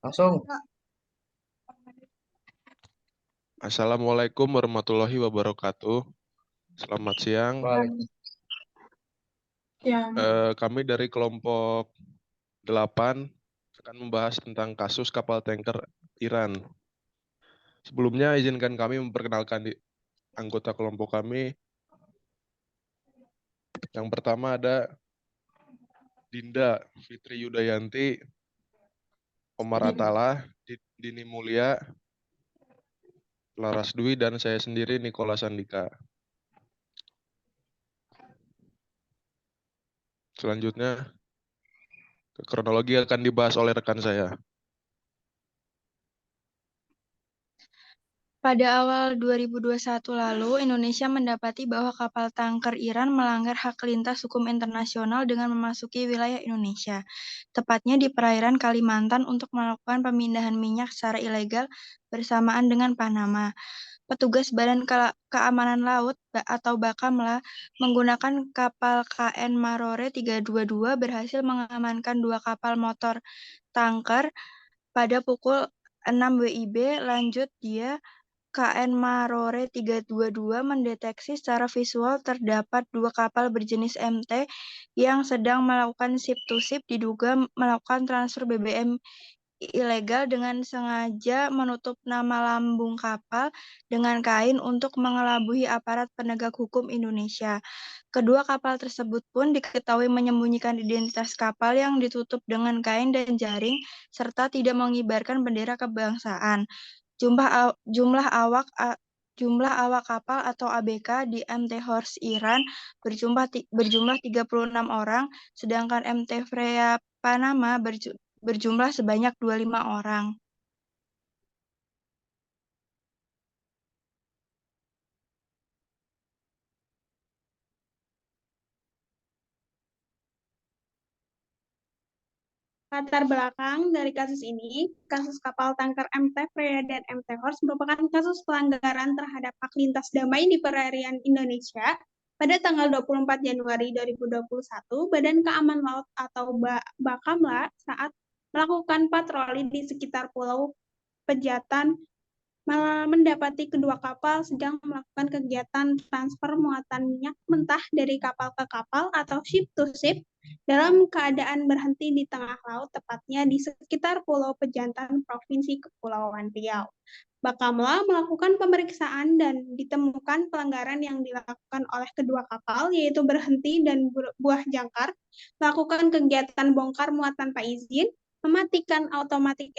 Langsung. Assalamualaikum warahmatullahi wabarakatuh. Selamat siang. Balik. Ya, Kami dari kelompok 8 akan membahas tentang kasus kapal tanker Iran. Sebelumnya izinkan kami memperkenalkan anggota kelompok kami. Yang pertama ada Dinda Fitri Yudayanti, Omar Atala, Dini Mulia, Laras Dwi, dan saya sendiri Nicholas Andika. Selanjutnya, kronologi akan dibahas oleh rekan saya. pada awal 2021 lalu, Indonesia mendapati bahwa kapal tanker Iran melanggar hak lintas hukum internasional dengan memasuki wilayah Indonesia, tepatnya di perairan Kalimantan untuk melakukan pemindahan minyak secara ilegal bersamaan dengan Panama. Petugas Badan Keamanan Laut atau Bakamla menggunakan kapal KN Marore 322 berhasil mengamankan 2 kapal motor tanker pada pukul 6 WIB. Lanjut, KN Marore 322 mendeteksi secara visual terdapat 2 kapal berjenis MT yang sedang melakukan ship-to-ship diduga melakukan transfer BBM ilegal dengan sengaja menutup nama lambung kapal dengan kain untuk mengelabui aparat penegak hukum Indonesia. Kedua kapal tersebut pun diketahui menyembunyikan identitas kapal yang ditutup dengan kain dan jaring serta tidak mengibarkan bendera kebangsaan. Jumlah awak kapal atau ABK di MT Horse Iran berjumlah 36 orang, sedangkan MT Freya Panama berjumlah sebanyak 25 orang. Latar belakang dari kasus ini, kasus kapal tanker MT Freya dan MT Horse merupakan kasus pelanggaran terhadap hak lintas damai di perairan Indonesia. Pada tanggal 24 Januari 2021, Badan Keamanan Laut atau Bakamla saat melakukan patroli di sekitar Pulau Pejatan mendapati kedua kapal sedang melakukan kegiatan transfer muatan minyak mentah dari kapal ke kapal atau ship to ship dalam keadaan berhenti di tengah laut, tepatnya di sekitar Pulau Pejantan, Provinsi Kepulauan Riau. Bakamla melakukan pemeriksaan dan ditemukan pelanggaran yang dilakukan oleh kedua kapal, yaitu berhenti dan buah jangkar, melakukan kegiatan bongkar muat tanpa izin, mematikan Automatic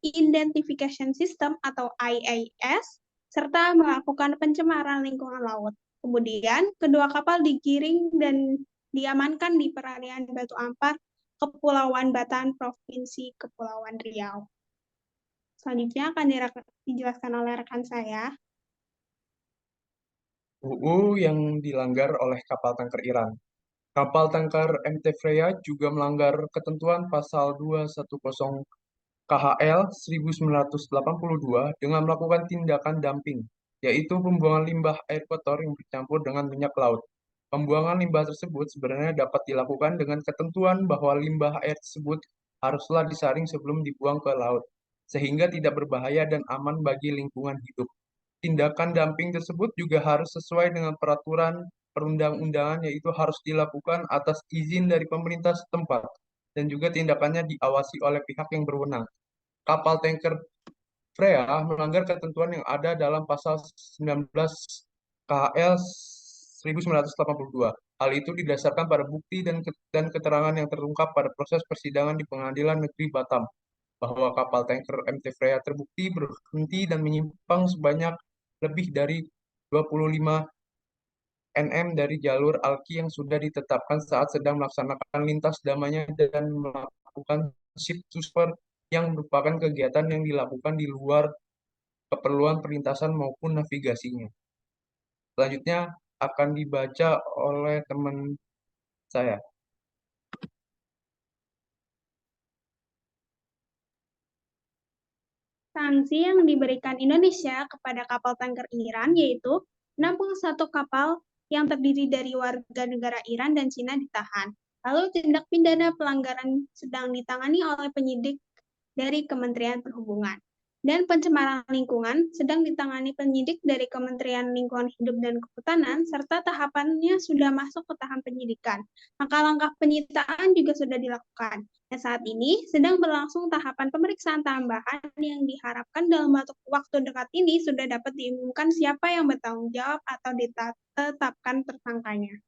Identification System atau IIS, serta melakukan pencemaran lingkungan laut. Kemudian, kedua kapal digiring dan diamankan di perairan Batu Ampar, Kepulauan Batan, Provinsi Kepulauan Riau. Selanjutnya akan dijelaskan oleh rekan saya. UU yang dilanggar oleh kapal tanker Iran. Kapal tanker MT Freya juga melanggar ketentuan pasal 210 KHL 1982 dengan melakukan tindakan dumping, yaitu pembuangan limbah air kotor yang bercampur dengan minyak laut. Pembuangan limbah tersebut sebenarnya dapat dilakukan dengan ketentuan bahwa limbah air tersebut haruslah disaring sebelum dibuang ke laut, sehingga tidak berbahaya dan aman bagi lingkungan hidup. Tindakan dumping tersebut juga harus sesuai dengan peraturan perundang-undangan, yaitu harus dilakukan atas izin dari pemerintah setempat dan juga tindakannya diawasi oleh pihak yang berwenang. Kapal tanker Freya melanggar ketentuan yang ada dalam pasal 19 KHL 1982. Hal itu didasarkan pada bukti dan keterangan yang terungkap pada proses persidangan di Pengadilan Negeri Batam, bahwa kapal tanker MT Freya terbukti berhenti dan menyimpang sebanyak lebih dari 25 nm dari jalur alki yang sudah ditetapkan saat sedang melaksanakan lintas damanya dan melakukan ship to shore yang merupakan kegiatan yang dilakukan di luar keperluan perlintasan maupun navigasinya. Selanjutnya akan dibaca oleh teman saya. Sanksi yang diberikan Indonesia kepada kapal tanker Iran yaitu 61 kapal yang terdiri dari warga negara Iran dan Cina ditahan. Lalu tindak pidana pelanggaran sedang ditangani oleh penyidik dari Kementerian Perhubungan. Dan pencemaran lingkungan sedang ditangani penyidik dari Kementerian Lingkungan Hidup dan Kehutanan, serta tahapannya sudah masuk ke tahap penyidikan. Maka langkah penyitaan juga sudah dilakukan. Dan saat ini sedang berlangsung tahapan pemeriksaan tambahan yang diharapkan dalam waktu dekat ini sudah dapat diumumkan siapa yang bertanggung jawab atau ditetapkan tersangkanya.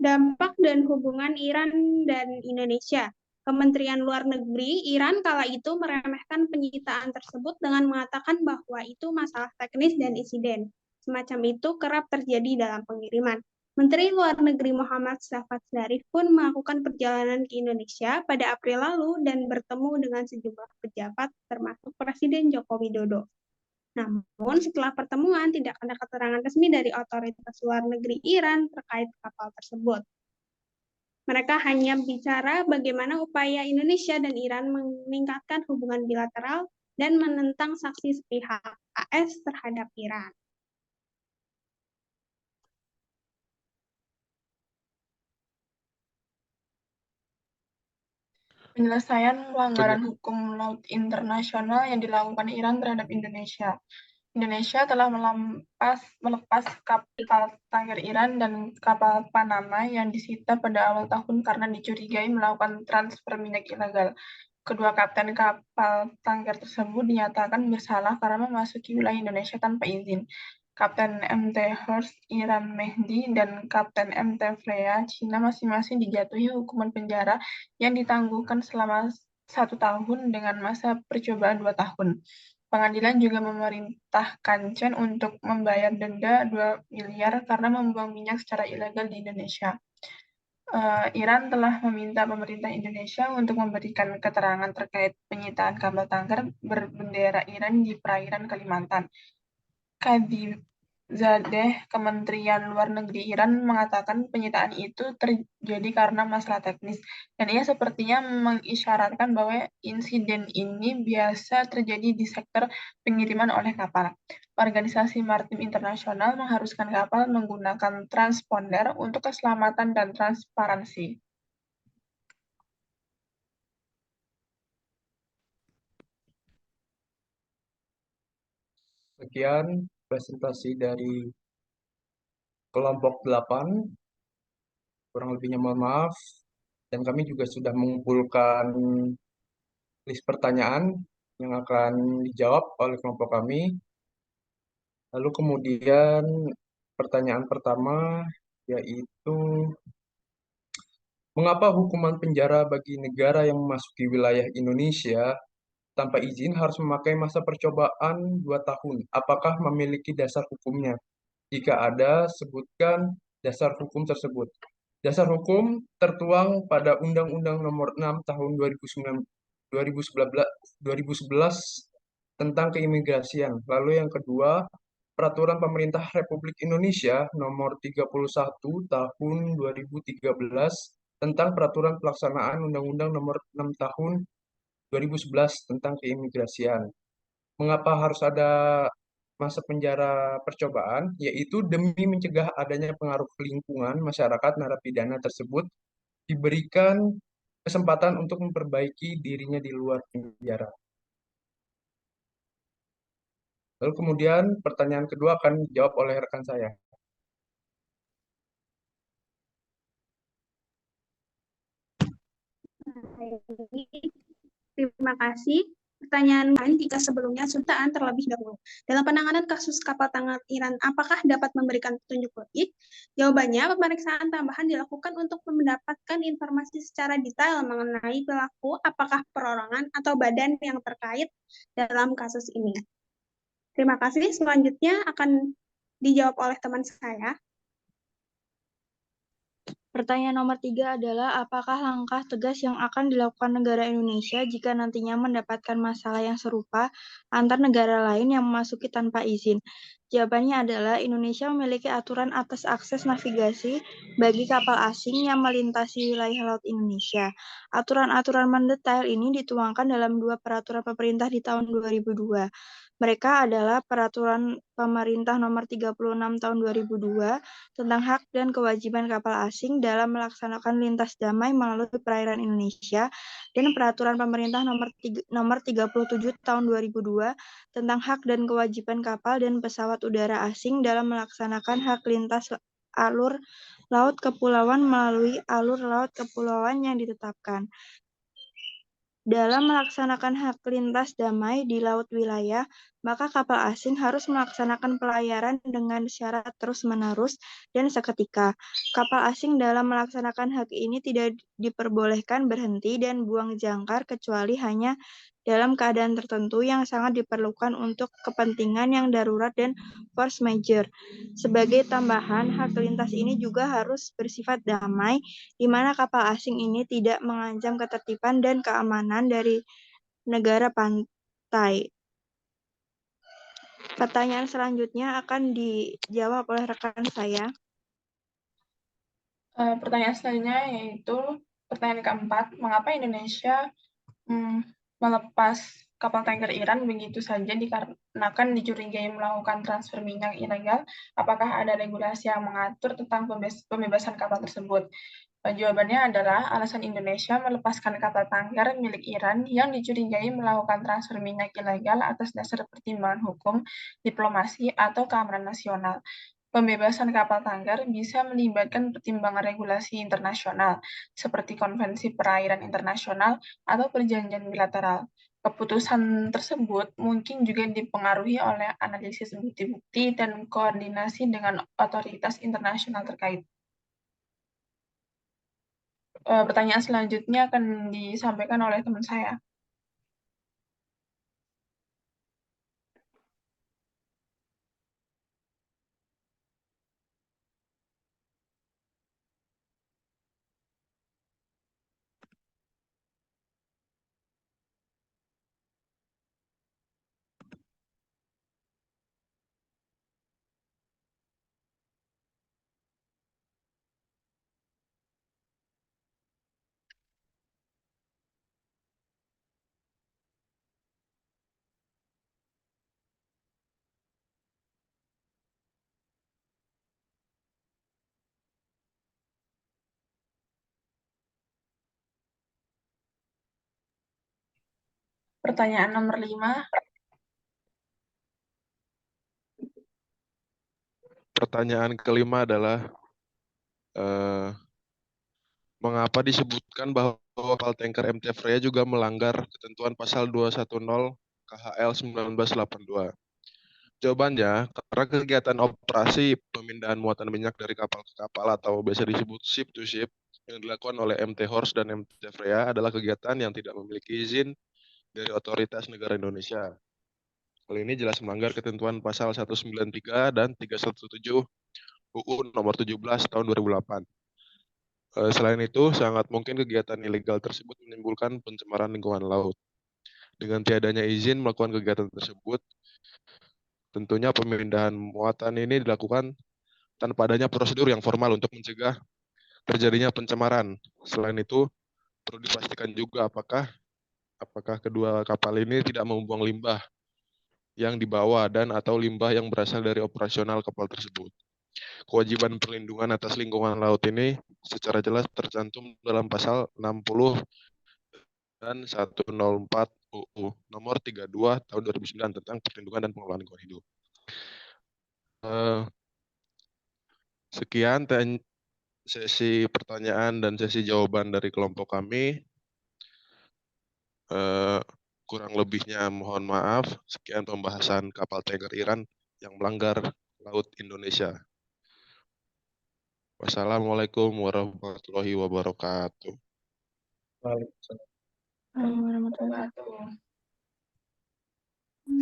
Dampak dan hubungan Iran dan Indonesia. Kementerian Luar Negeri Iran kala itu meremehkan penyitaan tersebut dengan mengatakan bahwa itu masalah teknis dan insiden. Semacam itu kerap terjadi dalam pengiriman. Menteri Luar Negeri Muhammad Javad Zarif pun melakukan perjalanan ke Indonesia pada April lalu dan bertemu dengan sejumlah pejabat termasuk Presiden Joko Widodo. Namun, setelah pertemuan, tidak ada keterangan resmi dari otoritas luar negeri Iran terkait kapal tersebut. Mereka hanya bicara bagaimana upaya Indonesia dan Iran meningkatkan hubungan bilateral dan menentang sanksi sepihak AS terhadap Iran. Penyelesaian pelanggaran hukum laut internasional yang dilakukan Iran terhadap Indonesia. Indonesia telah melepas kapal tanker Iran dan kapal Panama yang disita pada awal tahun karena dicurigai melakukan transfer minyak ilegal. Kedua kapten kapal tanker tersebut dinyatakan bersalah karena memasuki wilayah Indonesia tanpa izin. Kapten MT Horst Iram Mehdi dan Kapten MT Freya Cina masing-masing dijatuhi hukuman penjara yang ditangguhkan selama 1 tahun dengan masa percobaan 2 tahun. Pengadilan juga memerintahkan Chen untuk membayar denda 2 miliar karena membuang minyak secara ilegal di Indonesia. Iran telah meminta pemerintah Indonesia untuk memberikan keterangan terkait penyitaan kapal tanker berbendera Iran di perairan Kalimantan. Kadizadeh Kementerian Luar Negeri Iran mengatakan penyitaan itu terjadi karena masalah teknis, dan ia sepertinya mengisyaratkan bahwa insiden ini biasa terjadi di sektor pengiriman oleh kapal. Organisasi Maritim Internasional mengharuskan kapal menggunakan transponder untuk keselamatan dan transparansi. Sekian presentasi dari kelompok 8. Kurang lebihnya mohon maaf. Dan kami juga sudah mengumpulkan list pertanyaan yang akan dijawab oleh kelompok kami. Lalu kemudian pertanyaan pertama yaitu mengapa hukuman penjara bagi negara yang memasuki wilayah Indonesia tanpa izin harus memakai masa percobaan 2 tahun? Apakah memiliki dasar hukumnya? Jika ada, sebutkan dasar hukum tersebut. Dasar hukum tertuang pada Undang-Undang Nomor 6 Tahun 2011 tentang keimigrasian. Lalu yang kedua, Peraturan Pemerintah Republik Indonesia Nomor 31 Tahun 2013 tentang Peraturan Pelaksanaan Undang-Undang Nomor 6 Tahun 2011 tentang keimigrasian. Mengapa harus ada masa penjara percobaan? Yaitu demi mencegah adanya pengaruh lingkungan masyarakat narapidana tersebut diberikan kesempatan untuk memperbaiki dirinya di luar penjara. Lalu kemudian pertanyaan kedua akan dijawab oleh rekan saya. Terima kasih. Pertanyaan jika sebelumnya suntaan terlebih dahulu. Dalam penanganan kasus kapal tanker Iran, apakah dapat memberikan petunjuk lebih? Jawabannya, pemeriksaan tambahan dilakukan untuk mendapatkan informasi secara detail mengenai pelaku, apakah perorangan atau badan yang terkait dalam kasus ini. Terima kasih. Selanjutnya akan dijawab oleh teman saya. Pertanyaan nomor 3 adalah apakah langkah tegas yang akan dilakukan negara Indonesia jika nantinya mendapatkan masalah yang serupa antar negara lain yang memasuki tanpa izin? Jawabannya adalah Indonesia memiliki aturan atas akses navigasi bagi kapal asing yang melintasi wilayah laut Indonesia. Aturan-aturan mendetail ini dituangkan dalam 2 peraturan pemerintah di tahun 2002. Mereka adalah Peraturan Pemerintah Nomor 36 Tahun 2002 tentang hak dan kewajiban kapal asing dalam melaksanakan lintas damai melalui perairan Indonesia dan Peraturan Pemerintah Nomor 37 Tahun 2002 tentang hak dan kewajiban kapal dan pesawat udara asing dalam melaksanakan hak lintas alur laut kepulauan melalui alur laut kepulauan yang ditetapkan. Dalam melaksanakan hak lintas damai di laut wilayah, maka kapal asing harus melaksanakan pelayaran dengan syarat terus-menerus dan seketika. Kapal asing dalam melaksanakan hak ini tidak diperbolehkan berhenti dan buang jangkar kecuali hanya dalam keadaan tertentu yang sangat diperlukan untuk kepentingan yang darurat dan force majeure. Sebagai tambahan, hak lintas ini juga harus bersifat damai, di mana kapal asing ini tidak mengancam ketertiban dan keamanan dari negara pantai. Pertanyaan selanjutnya akan dijawab oleh rekan saya. Pertanyaan selanjutnya yaitu pertanyaan keempat, mengapa Indonesia melepas kapal tanker Iran begitu saja dikarenakan dicurigai melakukan transfer minyak ilegal? Apakah ada regulasi yang mengatur tentang pembebasan kapal tersebut? Jawabannya adalah alasan Indonesia melepaskan kapal tanker milik Iran yang dicurigai melakukan transfer minyak ilegal atas dasar pertimbangan hukum, diplomasi, atau keamanan nasional. Pembebasan kapal tanker bisa melibatkan pertimbangan regulasi internasional, seperti Konvensi Perairan Internasional atau perjanjian bilateral. Keputusan tersebut mungkin juga dipengaruhi oleh analisis bukti-bukti dan koordinasi dengan otoritas internasional terkait. Pertanyaan selanjutnya akan disampaikan oleh teman saya. Pertanyaan nomor 5. Pertanyaan kelima adalah mengapa disebutkan bahwa kapal tanker MT Freya juga melanggar ketentuan pasal 210 KHL 1982? Jawabannya, karena kegiatan operasi pemindahan muatan minyak dari kapal ke kapal atau biasa disebut ship to ship yang dilakukan oleh MT Horse dan MT Freya adalah kegiatan yang tidak memiliki izin dari otoritas negara Indonesia. Hal ini jelas melanggar ketentuan pasal 193 dan 317 UU nomor 17 tahun 2008. Selain itu, sangat mungkin kegiatan ilegal tersebut menimbulkan pencemaran lingkungan laut. Dengan tiadanya izin melakukan kegiatan tersebut, tentunya pemindahan muatan ini dilakukan tanpa adanya prosedur yang formal untuk mencegah terjadinya pencemaran. Selain itu, perlu dipastikan juga apakah kedua kapal ini tidak membuang limbah yang dibawa dan atau limbah yang berasal dari operasional kapal tersebut. Kewajiban perlindungan atas lingkungan laut ini secara jelas tercantum dalam pasal 60 dan 104 UU nomor 32 tahun 2009 tentang perlindungan dan pengelolaan lingkungan hidup. Sekian sesi pertanyaan dan sesi jawaban dari kelompok kami. Kurang lebihnya mohon maaf. Sekian pembahasan kapal tanker Iran yang melanggar laut Indonesia. Wassalamualaikum warahmatullahi wabarakatuh. Waalaikumsalam. Warahmatullahi wabarakatuh. Wabarakatuh.